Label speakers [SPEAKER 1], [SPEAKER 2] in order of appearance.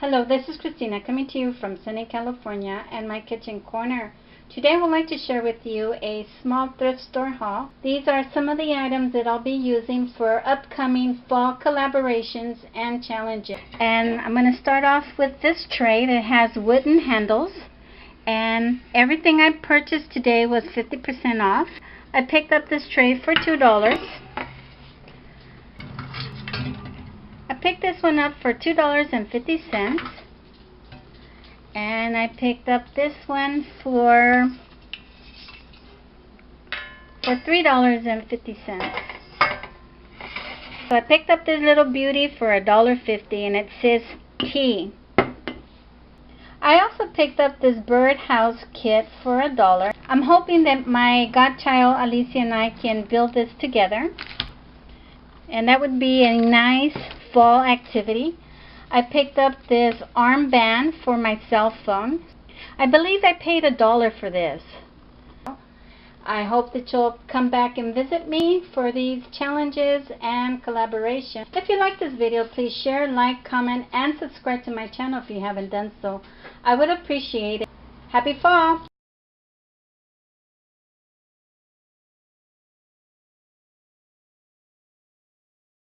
[SPEAKER 1] Hello, this is Christina coming to you from sunny California and my kitchen corner. Today I would like to share with you a small thrift store haul. These are some of the items that I'll be using for upcoming fall collaborations and challenges. And I'm going to start off with this tray that has wooden handles. And everything I purchased today was 50% off. I picked up this tray for $2. I picked this one up for $2.50, and I picked up this one for $3.50. So I picked up this little beauty for $1.50, and it says tea. I also picked up this Birdhouse kit for $1. I'm hoping that my godchild Alicia and I can build this together, and that would be a nice fall activity. I picked up this armband for my cell phone. I believe I paid $1 for this. I hope that you'll come back and visit me for these challenges and collaboration. If you like this video, please share, like, comment, and subscribe to my channel if you haven't done so. I would appreciate it. Happy fall!